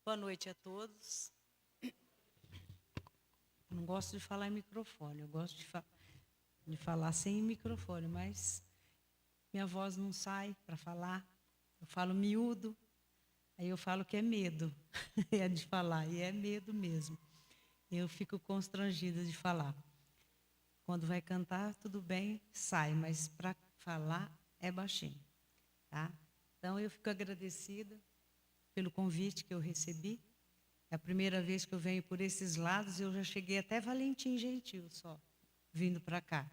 Boa noite a todos. Não gosto de falar em microfone, eu gosto de falar sem microfone, mas minha voz não sai para falar. Eu falo miúdo, aí eu falo que é medo é de falar, e é medo mesmo. Eu fico constrangida de falar. Quando vai cantar, tudo bem, sai, mas para falar é baixinho. Tá? Então, eu fico agradecida pelo convite que eu recebi. É a primeira vez que eu venho por esses lados, eu já cheguei até Valentim Gentil só, vindo para cá.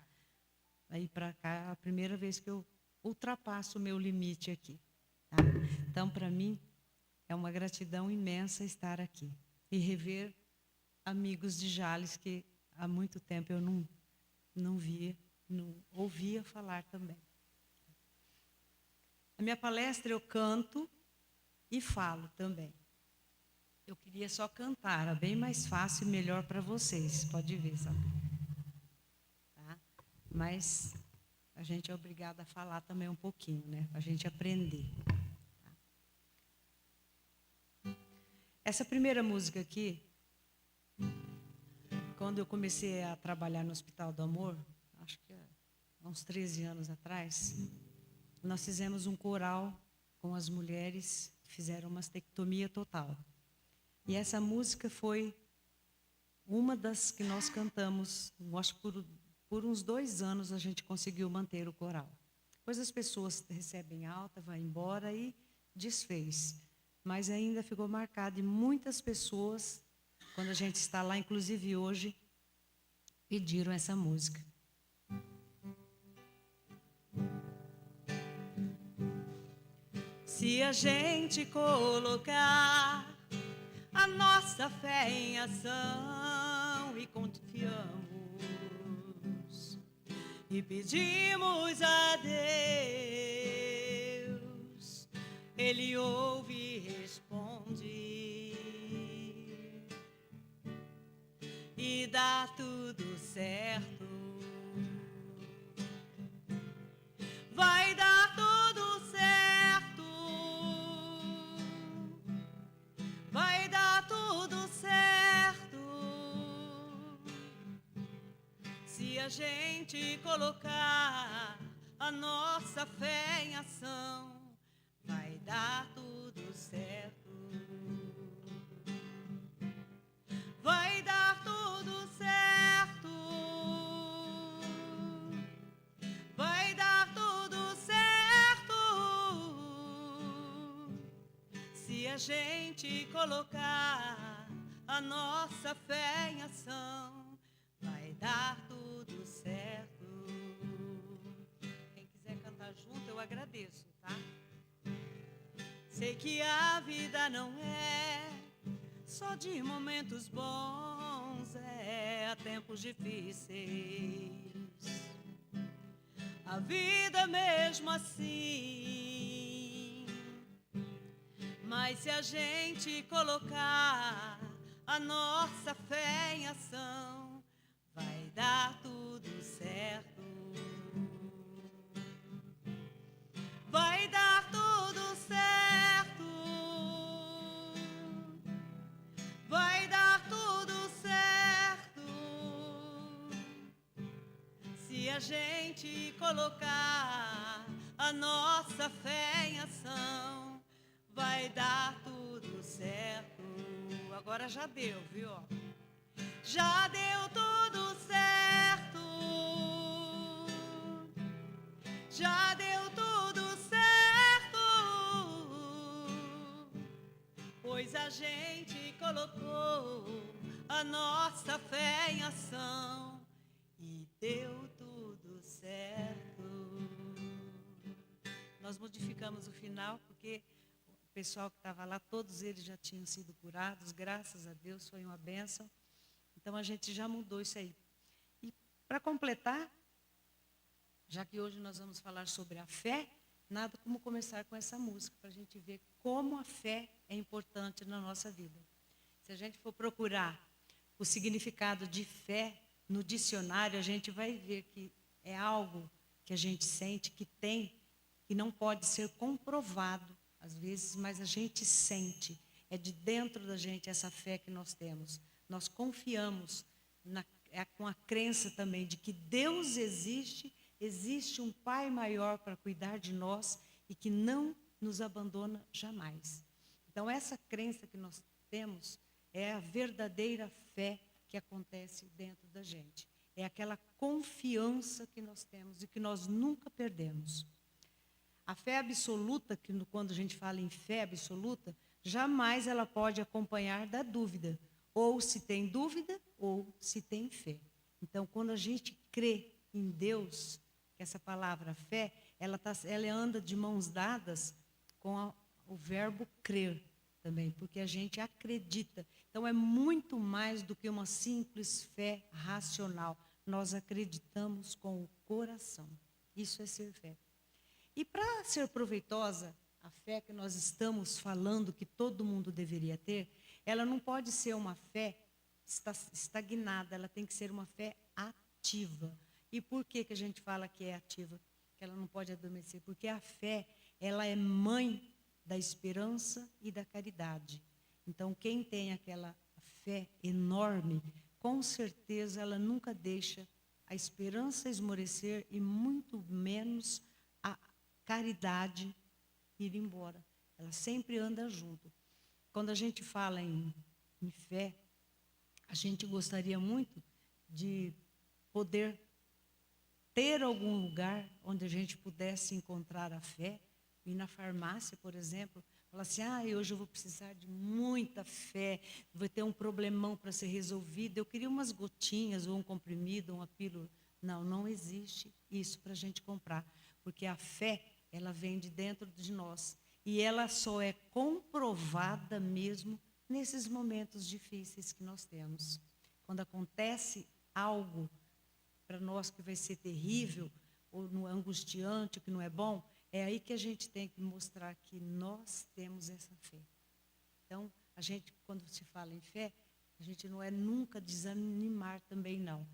Aí para cá é a primeira vez que eu ultrapasso o meu limite aqui. Tá? Então, para mim, é uma gratidão imensa estar aqui e rever amigos de Jales que há muito tempo eu não via, não ouvia falar também. A minha palestra eu canto e falo também. Eu queria só cantar, era bem mais fácil e melhor para vocês, pode ver, sabe? Tá? Mas a gente é obrigada a falar também um pouquinho, né? Para a gente aprender. Tá? Essa primeira música aqui, quando eu comecei a trabalhar no Hospital do Amor, acho que há uns 13 anos atrás, nós fizemos um coral com as mulheres que fizeram mastectomia total. E essa música foi uma das que nós cantamos, acho que por uns 2 anos a gente conseguiu manter o coral. Depois as pessoas recebem alta, vai embora e desfez. Mas ainda ficou marcado e muitas pessoas, quando a gente está lá, inclusive hoje, pediram essa música. Se a gente colocar a nossa fé em ação e confiamos e pedimos a Deus, Ele ouve e responde e dá tudo certo. Vai dar tudo certo. a gente colocar a nossa fé em ação, vai dar tudo certo. Vai dar tudo certo. Vai dar tudo certo. Se a gente colocar a nossa fé em ação, vai dar tudo certo. Quem quiser cantar junto, eu agradeço, tá? Sei que a vida não é só de momentos bons, há tempos difíceis. A vida mesmo assim. Mas se a gente colocar a nossa fé em ação, vai dar tudo certo. Vai dar tudo certo. Vai dar tudo certo. Se a gente colocar a nossa fé em ação, vai dar tudo certo. Agora já deu, viu? Já deu tudo certo. Já deu tudo certo. Pois a gente colocou a nossa fé em ação e deu tudo certo. Nós modificamos o final porque o pessoal que estava lá, todos eles já tinham sido curados, graças a Deus, foi uma bênção. Então a gente já mudou isso aí. E para completar, já que hoje nós vamos falar sobre a fé, nada como começar com essa música, para a gente ver como a fé é importante na nossa vida. Se a gente for procurar o significado de fé no dicionário, a gente vai ver que é algo que a gente sente, que tem, que não pode ser comprovado, às vezes, mas a gente sente. É de dentro da gente essa fé que nós temos. Nós confiamos com a crença também de que Deus existe, existe um Pai maior para cuidar de nós e que não nos abandona jamais. Então, essa crença que nós temos é a verdadeira fé que acontece dentro da gente. É aquela confiança que nós temos e que nós nunca perdemos. A fé absoluta, que quando a gente fala em fé absoluta, jamais ela pode acompanhar da dúvida. Ou se tem dúvida, ou se tem fé. Então, quando a gente crê em Deus, que essa palavra fé, ela anda de mãos dadas com o verbo crer também, porque a gente acredita. Então, é muito mais do que uma simples fé racional. Nós acreditamos com o coração. Isso é ser fé. E para ser proveitosa, a fé que nós estamos falando que todo mundo deveria ter, ela não pode ser uma fé estagnada, ela tem que ser uma fé ativa. E por que a gente fala que é ativa? Que ela não pode adormecer? Porque a fé, ela é mãe da esperança e da caridade. Então, quem tem aquela fé enorme, com certeza ela nunca deixa a esperança esmorecer e muito menos a caridade ir embora. Ela sempre anda junto. Quando a gente fala em fé, a gente gostaria muito de poder ter algum lugar onde a gente pudesse encontrar a fé. Ir na farmácia, por exemplo, falar assim, hoje eu vou precisar de muita fé, vou ter um problemão para ser resolvido, eu queria umas gotinhas, ou um comprimido, uma pílula. Não, não existe isso para a gente comprar, porque a fé, ela vem de dentro de nós, e ela só é comprovada mesmo nesses momentos difíceis que nós temos. Quando acontece algo para nós que vai ser terrível, ou angustiante, que não é bom, é aí que a gente tem que mostrar que nós temos essa fé. Então, a gente, quando se fala em fé, a gente não é nunca desanimar também, não.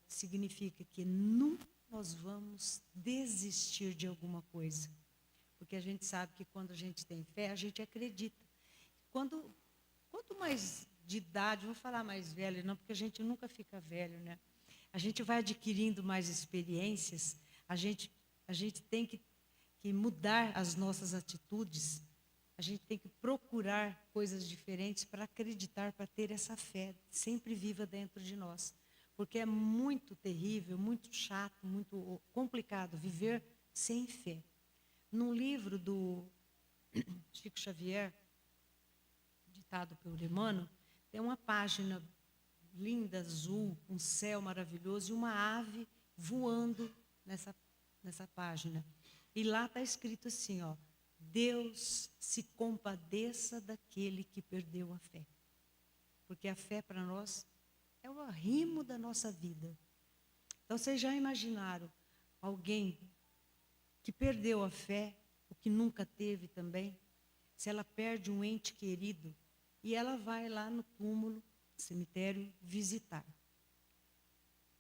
Significa que nunca nós vamos desistir de alguma coisa. Porque a gente sabe que quando a gente tem fé, a gente acredita. Quanto mais de idade, vou falar mais velho, não, porque a gente nunca fica velho, né? a gente vai adquirindo mais experiências, a gente tem que mudar as nossas atitudes, a gente tem que procurar coisas diferentes para acreditar, para ter essa fé sempre viva dentro de nós. Porque é muito terrível, muito chato, muito complicado viver sem fé. Num livro do Chico Xavier, ditado pelo Emmanuel, tem uma página linda, azul, um céu maravilhoso e uma ave voando nessa página. E lá está escrito assim, ó, Deus se compadeça daquele que perdeu a fé. Porque a fé para nós é o arrimo da nossa vida. Então, vocês já imaginaram alguém que perdeu a fé, o que nunca teve também? Se ela perde um ente querido e ela vai lá no túmulo, cemitério, visitar.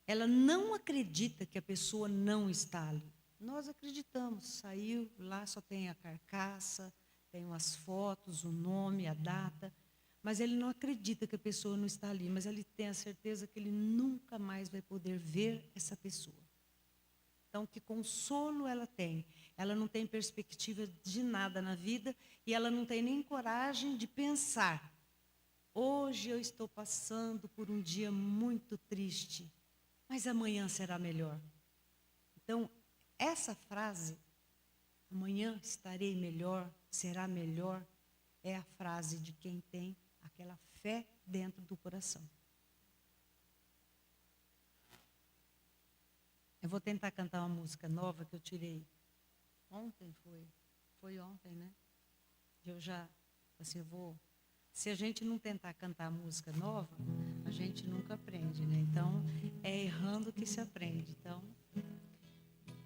Ela não acredita que a pessoa não está ali. Nós acreditamos, saiu, lá só tem a carcaça, tem umas fotos, o nome, a data, mas ele não acredita que a pessoa não está ali, mas ele tem a certeza que ele nunca mais vai poder ver essa pessoa. Então, que consolo ela tem? Ela não tem perspectiva de nada na vida e ela não tem nem coragem de pensar. Hoje eu estou passando por um dia muito triste, mas amanhã será melhor. Então, essa frase, amanhã estarei melhor, será melhor, é a frase de quem tem aquela fé dentro do coração. Eu vou tentar cantar uma música nova que eu tirei ontem, foi ontem, né? Eu já, assim, se a gente não tentar cantar música nova, a gente nunca aprende, né? Então, é errando que se aprende. Então,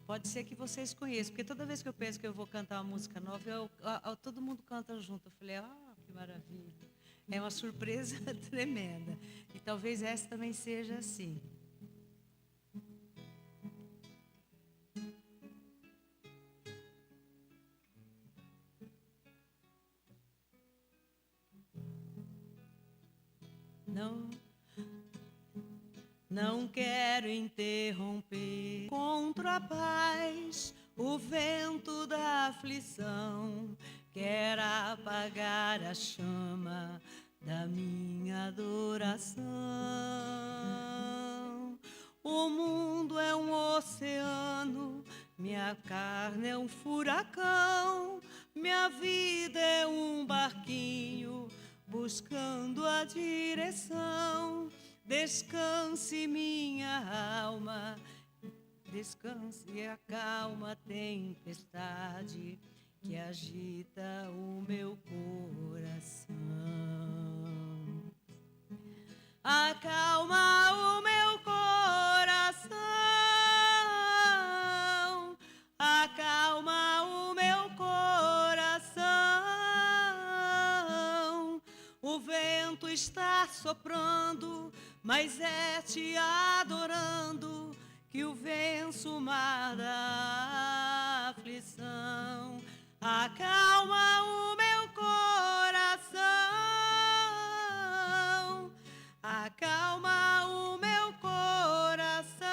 pode ser que vocês conheçam, porque toda vez que eu penso que eu vou cantar uma música nova, todo mundo canta junto. Eu falei, que maravilha. É uma surpresa tremenda. E talvez essa também seja assim. Não quero interromper contra a paz o vento da aflição. Quero apagar a chama da minha adoração. O mundo é um oceano, minha carne é um furacão, minha vida é um barquinho buscando a direção. Descanse minha alma, descanse e acalma a tempestade que agita o meu coração. Acalma o meu coração, acalma o meu coração. O vento está soprando, mas é te adorando que eu venço o mar da aflição. Acalma o meu coração, acalma o meu coração.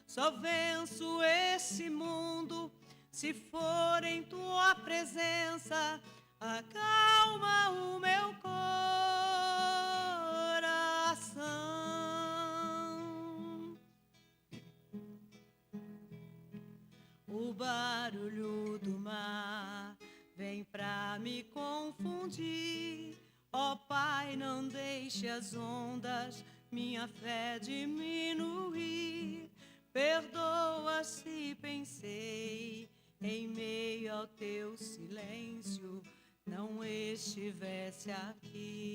Só venço esse mundo se for em tua presença. Acalma o meu coração. O barulho do mar vem pra me confundir. Ó Pai, não deixe as ondas minha fé diminuir. Perdoa se pensei em meio ao teu silêncio não estivesse aqui.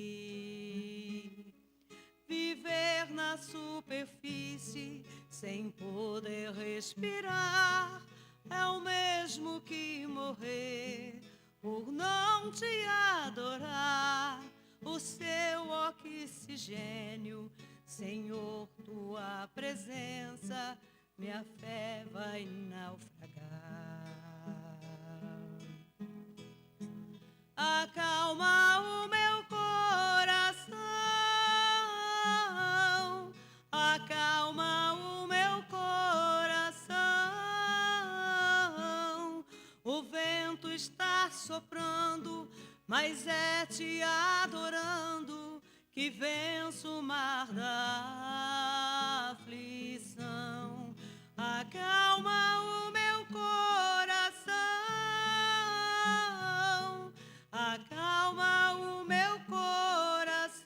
Viver na superfície sem poder respirar é o mesmo que morrer por não te adorar. O seu oxigênio, Senhor, tua presença, minha fé vai naufragar. Acalma o meu coração, vento está soprando, mas é te adorando que venço o mar da aflição. Acalma o meu coração, acalma o meu coração.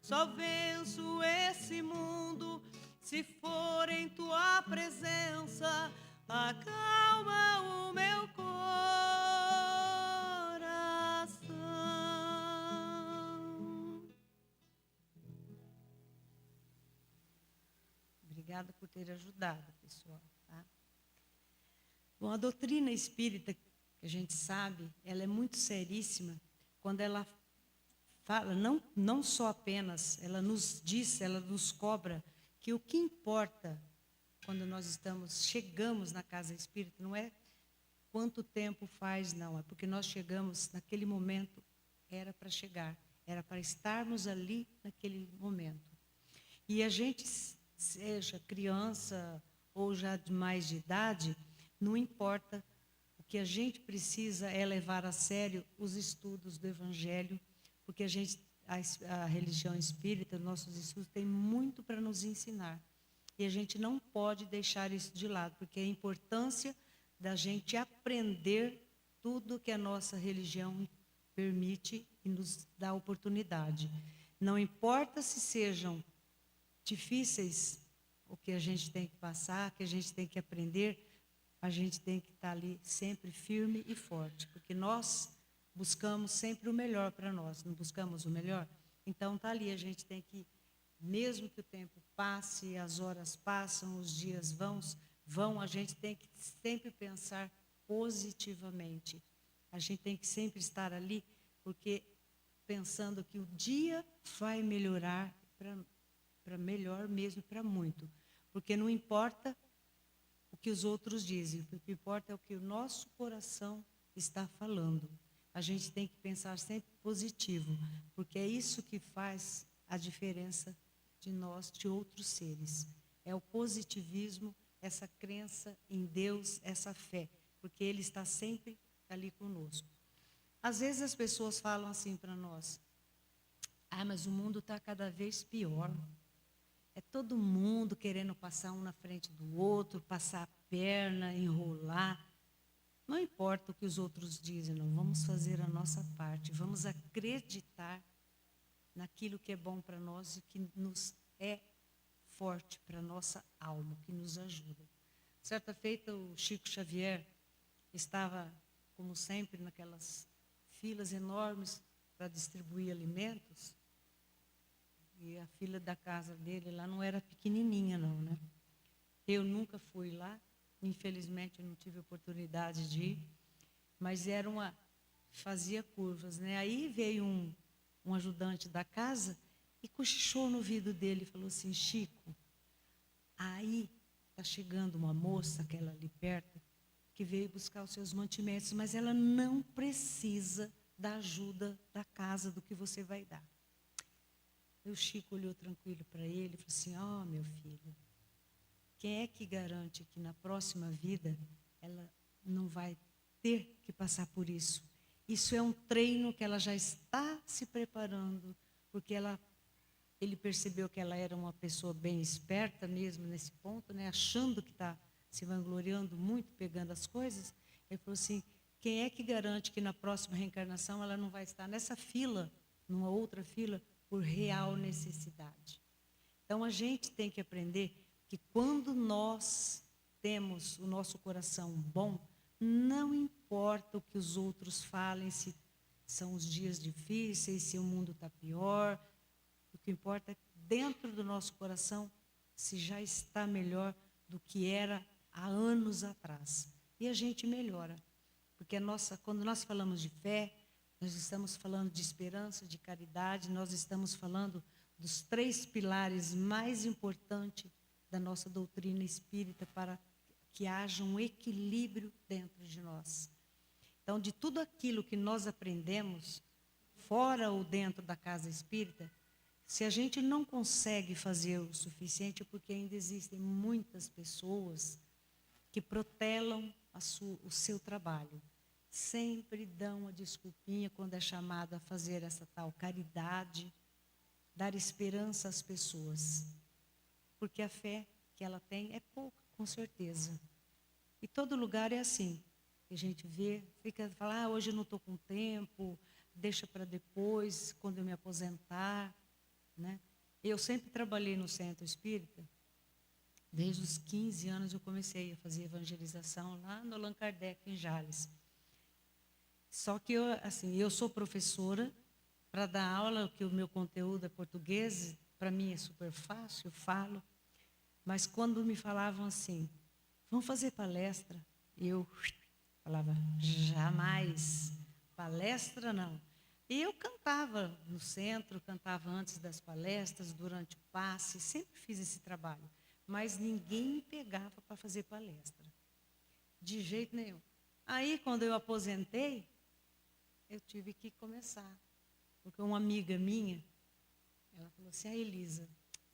Só venço esse mundo se for em tua presença. Acalma o meu coração. Obrigada por ter ajudado, pessoal. Tá? Bom, a doutrina espírita, que a gente sabe, ela é muito seríssima quando ela fala, não só apenas, ela nos diz, ela nos cobra que o que importa quando nós chegamos na casa espírita não é quanto tempo faz, não, é porque nós chegamos naquele momento, era para chegar, era para estarmos ali naquele momento. E a gente, seja criança ou já de mais de idade, não importa, o que a gente precisa é levar a sério os estudos do Evangelho, porque a religião espírita, nossos estudos, tem muito para nos ensinar. E a gente não pode deixar isso de lado, porque a importância da gente aprender tudo que a nossa religião permite e nos dá oportunidade. Não importa se sejam difíceis o que a gente tem que passar, que a gente tem que aprender, a gente tem que estar ali sempre firme e forte, porque nós buscamos sempre o melhor para nós, não buscamos o melhor? Então está ali, a gente tem que, mesmo que o tempo passe, as horas passam, os dias vão, a gente tem que sempre pensar positivamente. A gente tem que sempre estar ali, porque pensando que o dia vai melhorar para melhor mesmo, para muito. Porque não importa o que os outros dizem, o que importa é o que o nosso coração está falando. A gente tem que pensar sempre positivo, porque é isso que faz a diferença de nós, de outros seres. É o positivismo, essa crença em Deus, essa fé, porque Ele está sempre ali conosco. Às vezes as pessoas falam assim para nós: mas o mundo está cada vez pior. É todo mundo querendo passar um na frente do outro, passar a perna, enrolar. Não importa o que os outros dizem, não. Vamos fazer a nossa parte. Vamos acreditar naquilo que é bom para nós e que nos é forte para a nossa alma, que nos ajuda. Certa feita, o Chico Xavier estava, como sempre, naquelas filas enormes para distribuir alimentos. E a fila da casa dele lá não era pequenininha, não, né? Eu nunca fui lá. Infelizmente, eu não tive oportunidade de ir, mas fazia curvas, né? Aí veio um ajudante da casa e cochichou no ouvido dele e falou assim: Chico, aí está chegando uma moça, aquela ali perto, que veio buscar os seus mantimentos, mas ela não precisa da ajuda da casa, do que você vai dar. E o Chico olhou tranquilo para ele e falou assim: meu filho, quem é que garante que na próxima vida ela não vai ter que passar por isso? Isso é um treino que ela já está se preparando, porque ele percebeu que ela era uma pessoa bem esperta mesmo nesse ponto, né? Achando que está se vangloriando muito, pegando as coisas. Ele falou assim: quem é que garante que na próxima reencarnação ela não vai estar nessa fila, numa outra fila, por real necessidade? Então a gente tem que aprender que quando nós temos o nosso coração bom, não importa o que os outros falem, se são os dias difíceis, se o mundo está pior, o que importa é que dentro do nosso coração se já está melhor do que era há anos atrás. E a gente melhora, porque quando nós falamos de fé, nós estamos falando de esperança, de caridade, nós estamos falando dos 3 pilares mais importantes da nossa doutrina espírita para que haja um equilíbrio dentro de nós. Então, de tudo aquilo que nós aprendemos, fora ou dentro da casa espírita, se a gente não consegue fazer o suficiente, é porque ainda existem muitas pessoas que protelam o seu trabalho. Sempre dão a desculpinha quando é chamado a fazer essa tal caridade, dar esperança às pessoas. Porque a fé que ela tem é pouca, com certeza. E todo lugar é assim. A gente vê, fala, hoje eu não estou com tempo, deixa para depois, quando eu me aposentar. Né? Eu sempre trabalhei no centro espírita. Desde os 15 anos eu comecei a fazer evangelização lá no Allan Kardec, em Jales. Só que eu sou professora, para dar aula, que o meu conteúdo é português, para mim é super fácil, eu falo. Mas quando me falavam assim, vamos fazer palestra, eu falava, jamais, palestra não. E eu cantava no centro, cantava antes das palestras, durante o passe, sempre fiz esse trabalho. Mas ninguém me pegava para fazer palestra, de jeito nenhum. Aí, quando eu aposentei, eu tive que começar. Porque uma amiga minha, ela falou assim, Elisa,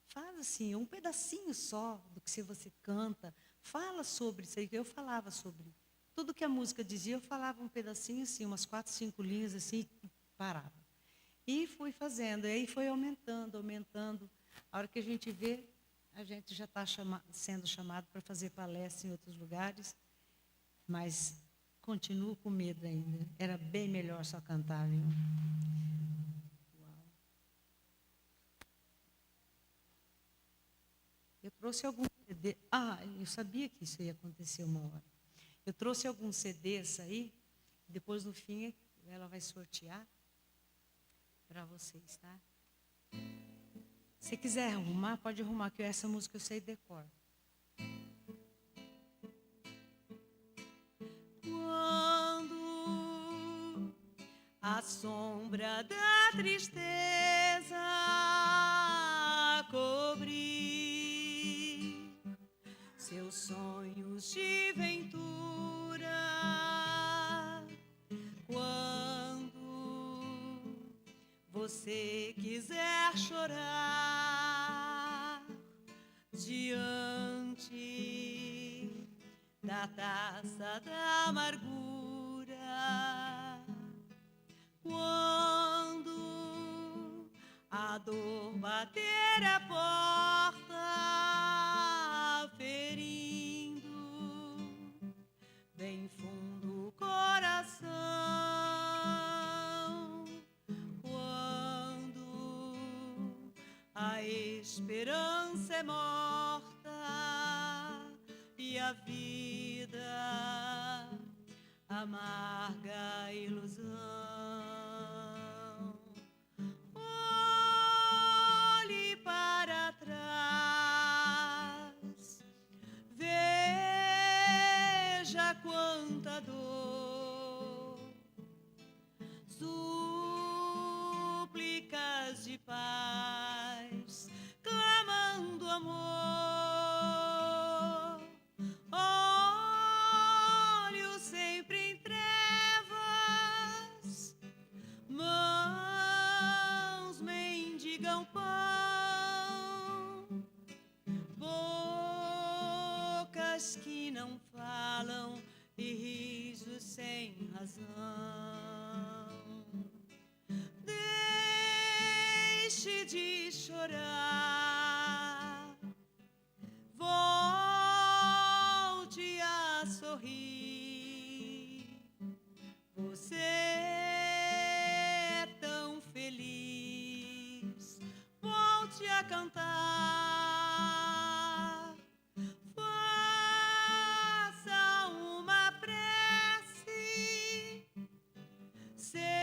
faz assim, um pedacinho só do que você canta, fala sobre isso aí, que eu falava sobre. Tudo que a música dizia, eu falava um pedacinho assim, umas 4, 5 linhas assim, e parava. E fui fazendo, e aí foi aumentando, aumentando. A hora que a gente vê, a gente já está sendo chamado para fazer palestra em outros lugares, mas continuo com medo ainda. Era bem melhor só cantar, viu? Eu trouxe algum CD. Eu sabia que isso ia acontecer uma hora. Eu trouxe alguns CDs aí, depois no fim ela vai sortear para vocês, tá? Se quiser arrumar, pode arrumar, que essa música eu sei de cor. Quando a sombra da tristeza cobrir seus sonhos de ventura, quando você quiser chorar diante da taça da amargura, quando a dor bater a porta, ferindo bem fundo o coração, quando a esperança é morta e a vida amarga ilusão. Olhe para trás, veja quanta dor, súplicas de paz, clamando amor, olhos sempre em trevas, mãos mendigam pão, bocas que não falam e risos sem razão. Deixe de chorar, volte a sorrir. Você é tão feliz, volte a cantar. Faça uma prece, seja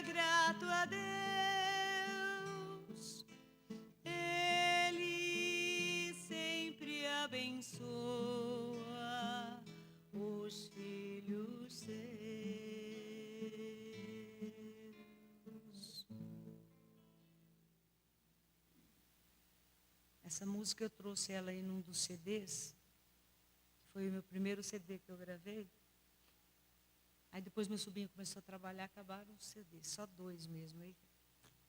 grato a Deus, Ele sempre abençoa os filhos seus. Essa música eu trouxe ela aí num dos CDs, que foi o meu primeiro CD que eu gravei. Aí depois meu sobrinho começou a trabalhar, acabaram os CDs, só 2 mesmo. Aí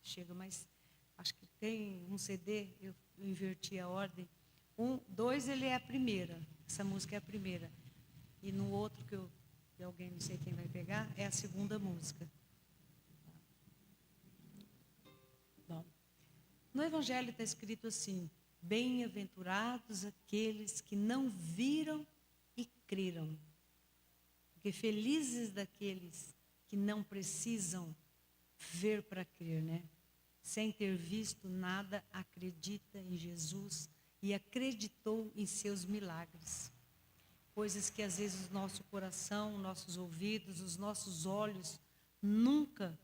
chega, mas acho que tem um CD, eu inverti a ordem, 2 ele é a primeira. Essa música é a primeira. E no outro que alguém, não sei quem vai pegar, é a segunda música. Bom, no Evangelho está escrito assim: bem-aventurados aqueles que não viram e creram. Porque felizes daqueles que não precisam ver para crer, né? Sem ter visto nada, acredita em Jesus e acreditou em seus milagres. Coisas que às vezes o nosso coração, nossos ouvidos, os nossos olhos nunca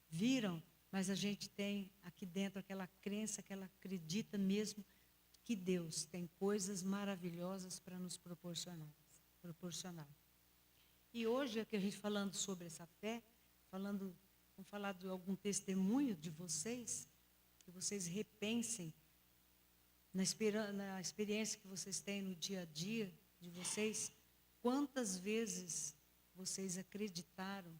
viram, mas a gente tem aqui dentro aquela crença que ela acredita mesmo que Deus tem coisas maravilhosas para nos proporcionar. E hoje, aqui a gente falando sobre essa fé, vamos falar de algum testemunho de vocês, que vocês repensem na experiência que vocês têm no dia a dia de vocês, quantas vezes vocês acreditaram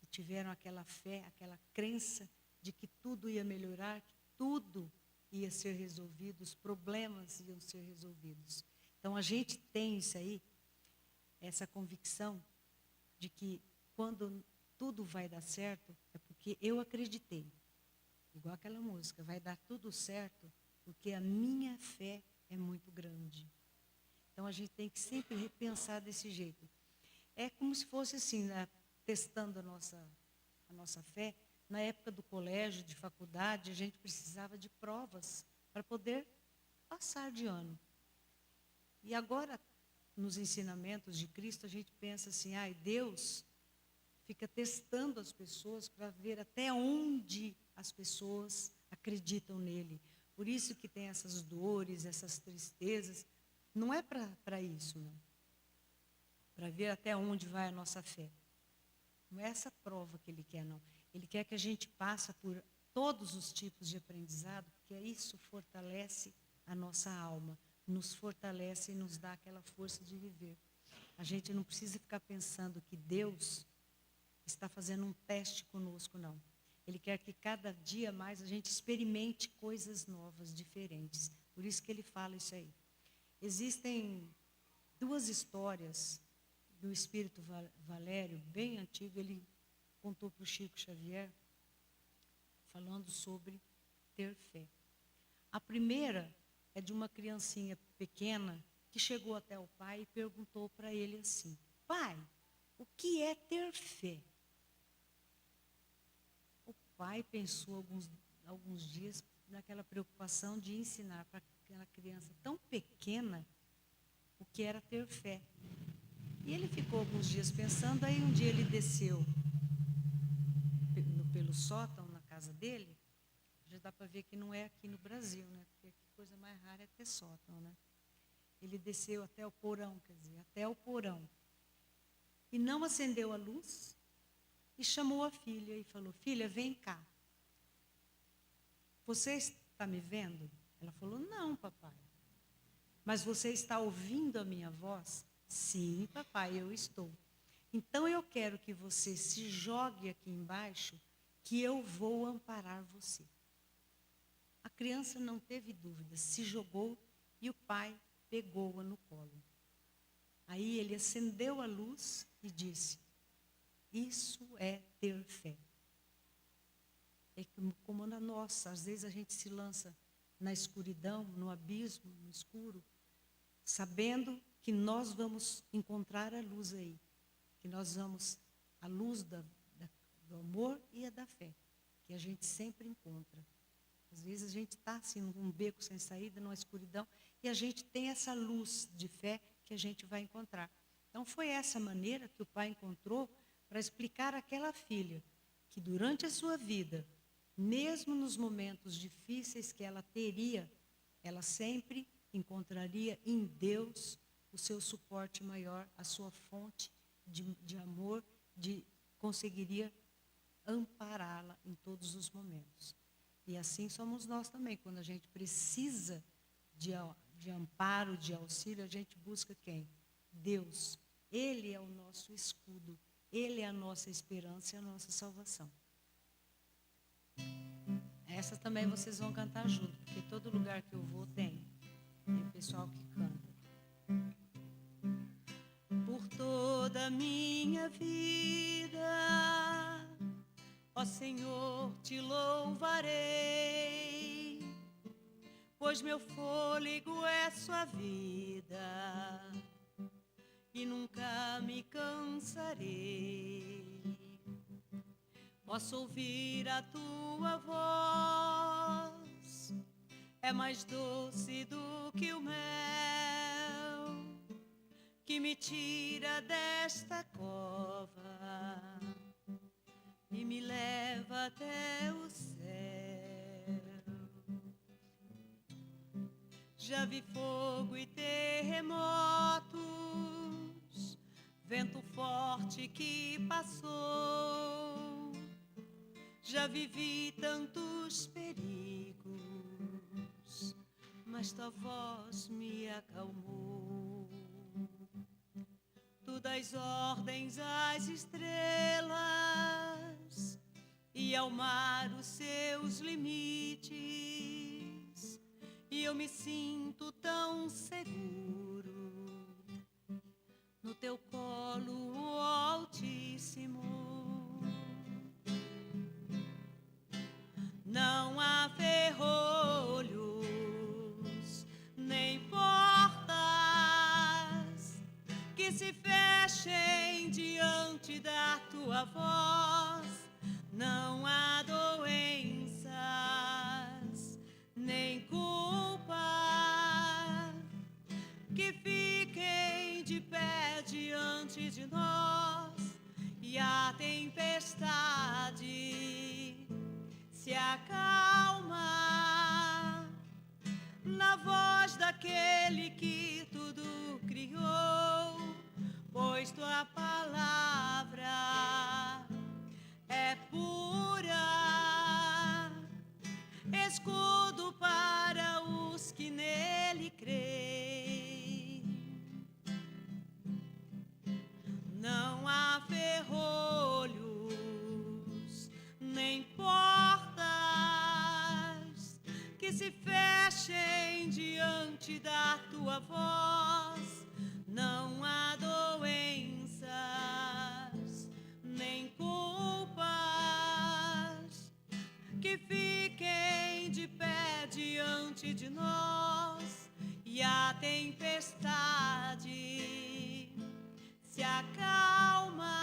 e tiveram aquela fé, aquela crença de que tudo ia melhorar, que tudo ia ser resolvido, os problemas iam ser resolvidos. Então, a gente tem isso aí, essa convicção de que quando tudo vai dar certo, é porque eu acreditei. Igual aquela música, vai dar tudo certo, porque a minha fé é muito grande. Então, a gente tem que sempre repensar desse jeito. É como se fosse assim, né, testando a nossa fé. Na época do colégio, de faculdade, a gente precisava de provas para poder passar de ano. E agora, nos ensinamentos de Cristo, a gente pensa assim, Deus fica testando as pessoas para ver até onde as pessoas acreditam nele. Por isso que tem essas dores, essas tristezas. Não é para isso, não. Para ver até onde vai a nossa fé. Não é essa prova que ele quer, não. Ele quer que a gente passe por todos os tipos de aprendizado, porque isso fortalece a nossa alma, nos fortalece e nos dá aquela força de viver. A gente não precisa ficar pensando que Deus está fazendo um teste conosco, não. Ele quer que cada dia mais a gente experimente coisas novas, diferentes. Por isso que ele fala isso aí. Existem 2 histórias do Espírito Valério, bem antigo, ele contou para o Chico Xavier, falando sobre ter fé. A primeira é de uma criancinha pequena que chegou até o pai e perguntou para ele assim: pai, o que é ter fé? O pai pensou alguns dias naquela preocupação de ensinar para aquela criança tão pequena o que era ter fé. E ele ficou alguns dias pensando, aí um dia ele desceu pelo sótão na casa dele. Já dá para ver que não é aqui no Brasil, né? Porque aqui coisa mais rara é ter sótão, né? Ele desceu até o porão, até o porão. E não acendeu a luz e chamou a filha e falou: filha, vem cá. Você está me vendo? Ela falou: não, papai. Mas você está ouvindo a minha voz? Sim, papai, eu estou. Então eu quero que você se jogue aqui embaixo, que eu vou amparar você. A criança não teve dúvida, se jogou e o pai pegou-a no colo. Aí ele acendeu a luz e disse: isso é ter fé. É como na nossa, às vezes a gente se lança na escuridão, no abismo, no escuro, sabendo que nós vamos encontrar a luz aí, que nós vamos, a luz do amor e a da fé, que a gente sempre encontra. Às vezes a gente está assim, num beco sem saída, numa escuridão, e a gente tem essa luz de fé que a gente vai encontrar. Então foi essa maneira que o pai encontrou para explicar àquela filha que durante a sua vida, mesmo nos momentos difíceis que ela teria, ela sempre encontraria em Deus o seu suporte maior, a sua fonte de amor, conseguiria ampará-la em todos os momentos. E assim somos nós também. Quando a gente precisa de amparo, de auxílio, a gente busca quem? Deus. Ele é o nosso escudo. Ele é a nossa esperança e a nossa salvação. Essa também vocês vão cantar junto, porque todo lugar que eu vou tem pessoal que canta. Por toda a minha vida, ó Senhor, te louvarei, pois meu fôlego é sua vida e nunca me cansarei. Posso ouvir a tua voz, é mais doce do que o mel, que me tira desta cova e me leva até o céu. Já vi fogo e terremotos, vento forte que passou. Já vivi tantos perigos, mas tua voz me acalmou. Tu dás ordens às estrelas e ao mar os seus limites, e eu me sinto tão seguro no teu colo, ó Altíssimo. Não há ferrolhos nem portas que se fechem diante da tua voz. Não há doenças nem culpa que fiquem de pé diante de nós, e a tempestade se acalma na voz daquele que tudo criou, pois tua palavra é pura, escudo para os que nele creem. Não há ferrolhos nem portas que se fechem diante da tua voz. Não há doenças nem culpas que fiquem de pé diante de nós, e a tempestade se acalma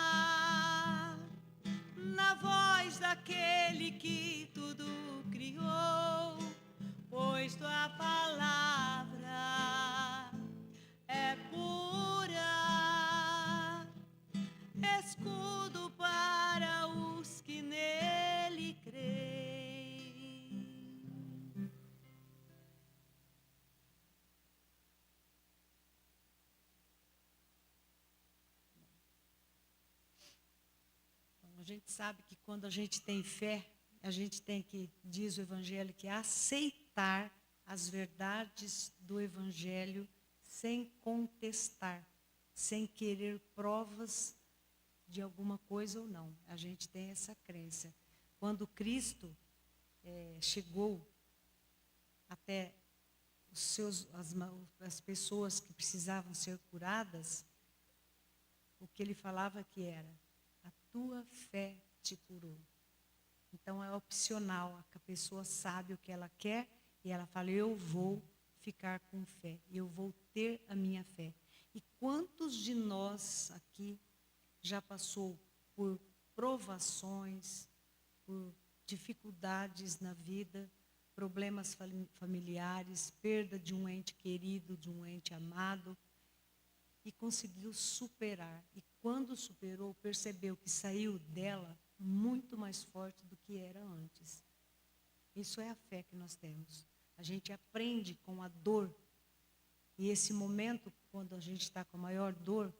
na voz daquele que tudo criou, pois tua palavra é pura, escudo para os que nele creem. A gente sabe que quando a gente tem fé, a gente tem que, diz o Evangelho, que aceitar as verdades do Evangelho sem contestar, sem querer provas de alguma coisa ou não. A gente tem essa crença. Quando Cristo chegou até as pessoas que precisavam ser curadas, o que ele falava que era: a tua fé te curou. Então é opcional, a pessoa sabe o que ela quer e ela fala: eu vou ficar com fé, eu vou ter a minha fé. E quantos de nós aqui já passou por provações, por dificuldades na vida, problemas familiares, perda de um ente querido, de um ente amado, e conseguiu superar? E quando superou, percebeu que saiu dela muito mais forte do que era antes. Isso é a fé que nós temos. A gente aprende com a dor. E esse momento, quando a gente está com a maior dor,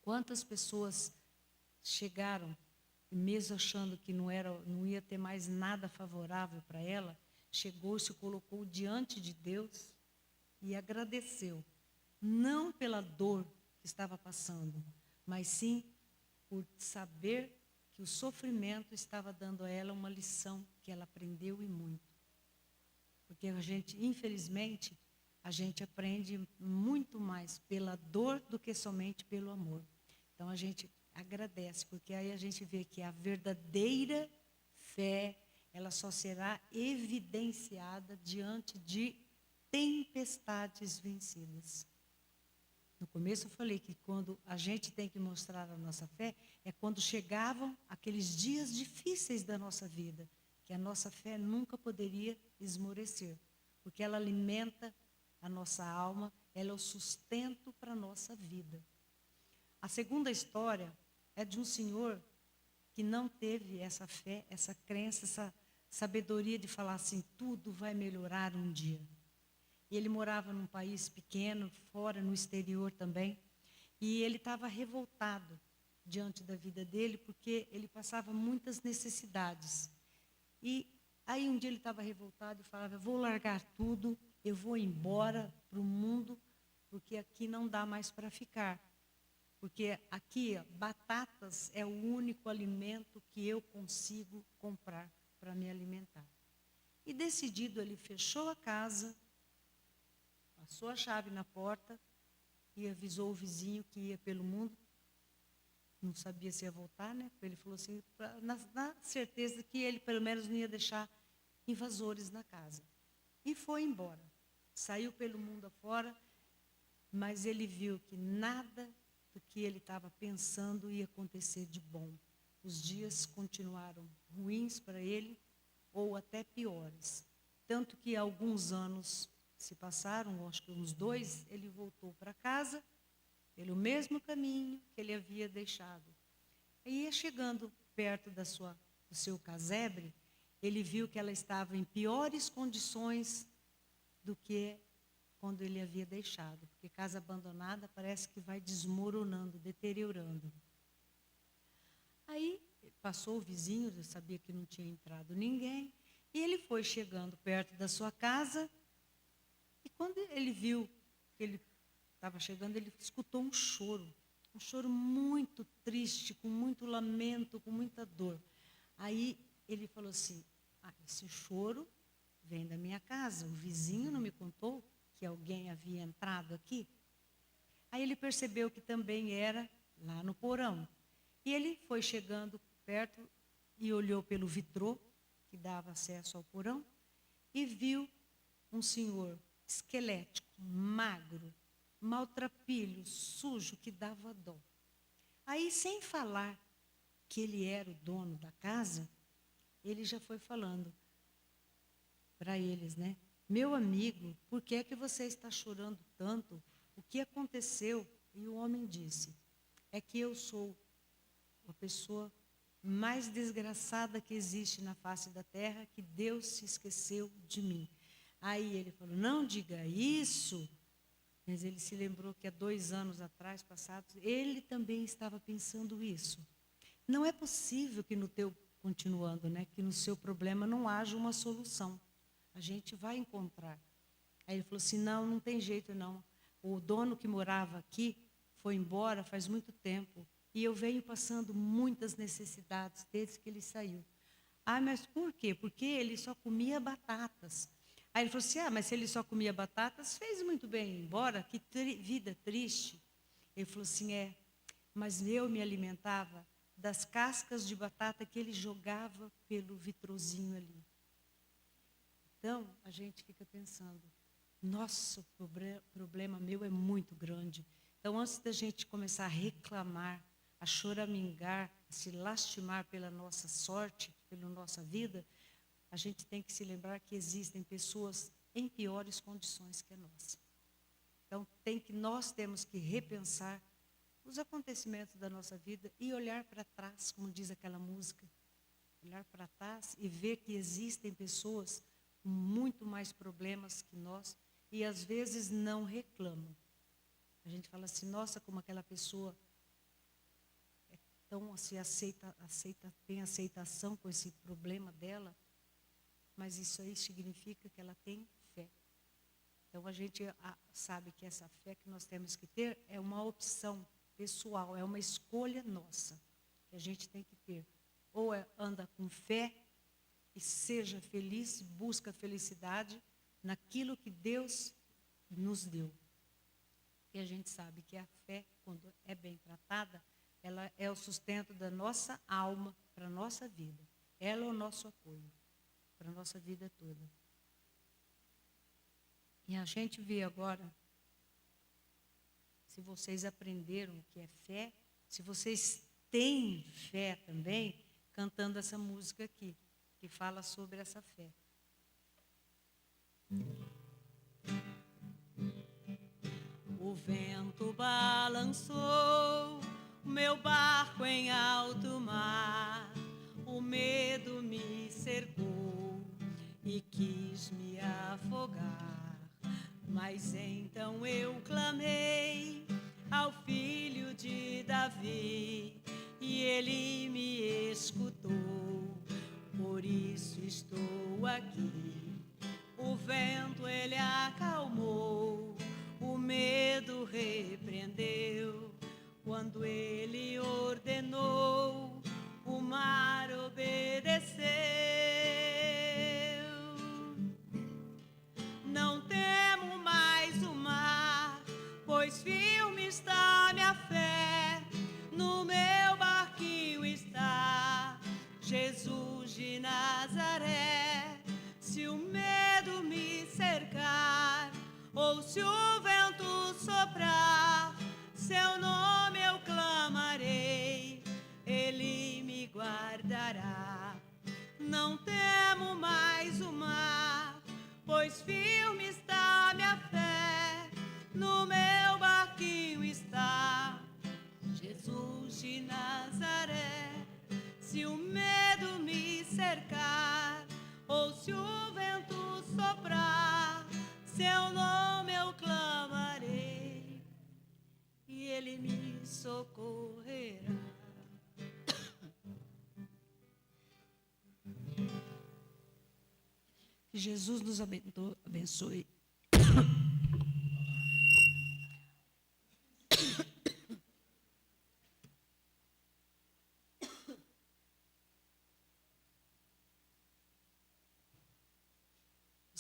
quantas pessoas chegaram, mesmo achando que não ia ter mais nada favorável para ela, chegou, se colocou diante de Deus e agradeceu. Não pela dor que estava passando, mas sim por saber que o sofrimento estava dando a ela uma lição porque ela aprendeu e muito. Porque a gente, infelizmente, a gente aprende muito mais pela dor do que somente pelo amor. Então, a gente agradece, porque aí a gente vê que a verdadeira fé, ela só será evidenciada diante de tempestades vencidas. No começo eu falei que quando a gente tem que mostrar a nossa fé, é quando chegavam aqueles dias difíceis da nossa vida, que a nossa fé nunca poderia esmorecer, porque ela alimenta a nossa alma, ela é o sustento para a nossa vida. A segunda história é de um senhor que não teve essa fé, essa crença, essa sabedoria de falar assim, tudo vai melhorar um dia. E ele morava num país pequeno, fora, no exterior também, e ele estava revoltado diante da vida dele, porque ele passava muitas necessidades. E aí um dia ele estava revoltado e falava, vou largar tudo, eu vou embora para o mundo, porque aqui não dá mais para ficar. Porque aqui, ó, batatas é o único alimento que eu consigo comprar para me alimentar. E decidido, ele fechou a casa, passou a chave na porta e avisou o vizinho que ia pelo mundo. Não sabia se ia voltar, né? Ele falou assim, na certeza que ele pelo menos não ia deixar invasores na casa. E foi embora. Saiu pelo mundo afora, mas ele viu que nada do que ele estava pensando ia acontecer de bom. Os dias continuaram ruins para ele, ou até piores. Tanto que alguns anos se passaram, acho que uns 2, ele voltou para casa, pelo mesmo caminho que ele havia deixado. E ia chegando perto do seu casebre, ele viu que ela estava em piores condições do que quando ele havia deixado. Porque casa abandonada parece que vai desmoronando, deteriorando. Aí passou o vizinho, eu sabia que não tinha entrado ninguém, e ele foi chegando perto da sua casa, e quando ele viu que ele estava chegando, ele escutou um choro muito triste, com muito lamento, com muita dor. Aí ele falou assim, esse choro vem da minha casa, o vizinho não me contou que alguém havia entrado aqui. Aí ele percebeu que também era lá no porão. E ele foi chegando perto e olhou pelo vitrô, que dava acesso ao porão, e viu um senhor esquelético, magro, maltrapilho, sujo, que dava dó. Aí, sem falar que ele era o dono da casa, ele já foi falando para eles, né? Meu amigo, por que é que você está chorando tanto? O que aconteceu? E o homem disse, é que eu sou a pessoa mais desgraçada que existe na face da terra, que Deus se esqueceu de mim. Aí ele falou, não diga isso, mas ele se lembrou que há 2 anos atrás, passados, ele também estava pensando isso. Não é possível que no teu, continuando, né, que no seu problema não haja uma solução. A gente vai encontrar. Aí ele falou assim, não tem jeito não. O dono que morava aqui foi embora faz muito tempo. E eu venho passando muitas necessidades desde que ele saiu. Mas por quê? Porque ele só comia batatas. Aí ele falou assim, mas se ele só comia batatas, fez muito bem ir embora, que vida triste. Ele falou assim, mas eu me alimentava das cascas de batata que ele jogava pelo vitrozinho ali. Então, a gente fica pensando, nossa, o problema meu é muito grande. Então, antes da gente começar a reclamar, a choramingar, a se lastimar pela nossa sorte, pela nossa vida, a gente tem que se lembrar que existem pessoas em piores condições que a nossa. Então, nós temos que repensar os acontecimentos da nossa vida e olhar para trás, como diz aquela música, olhar para trás e ver que existem pessoas com muito mais problemas que nós e às vezes não reclamam. A gente fala assim, nossa, como aquela pessoa é tão assim, tem aceitação com esse problema dela, mas isso aí significa que ela tem fé. Então a gente sabe que essa fé que nós temos que ter é uma opção pessoal, é uma escolha nossa que a gente tem que ter. Ou anda com fé e seja feliz, busca a felicidade naquilo que Deus nos deu. E a gente sabe que a fé, quando é bem tratada, ela é o sustento da nossa alma para a nossa vida. Ela é o nosso apoio para a nossa vida toda. E a gente vê agora, se vocês aprenderam o que é fé, se vocês têm fé também, cantando essa música aqui, que fala sobre essa fé. O vento balançou o meu barco em alto mar, o medo me cercou e quis me afogar. Mas então eu clamei ao Filho de Davi e ele me escutou, por isso estou aqui. O vento ele acalmou, o medo repreendeu, quando ele ordenou, o mar obedeceu. Não temo mais o mar, pois firme está minha fé, no meu barquinho está Jesus de Nazaré. Se o medo me cercar, ou se o vento soprar, seu nome eu clamarei, ele me guardará. Não temo mais o mar, pois firme está minha fé, no meu barquinho está Jesus de Nazaré. Se o medo me cercar, ou se o vento soprar, seu nome eu clamarei, e ele me socorrerá. Que Jesus nos abençoe.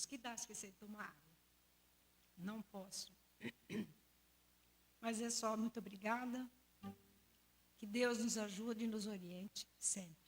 Que dá, esqueci de tomar água. Não posso. Mas é só, muito obrigada. Que Deus nos ajude e nos oriente sempre.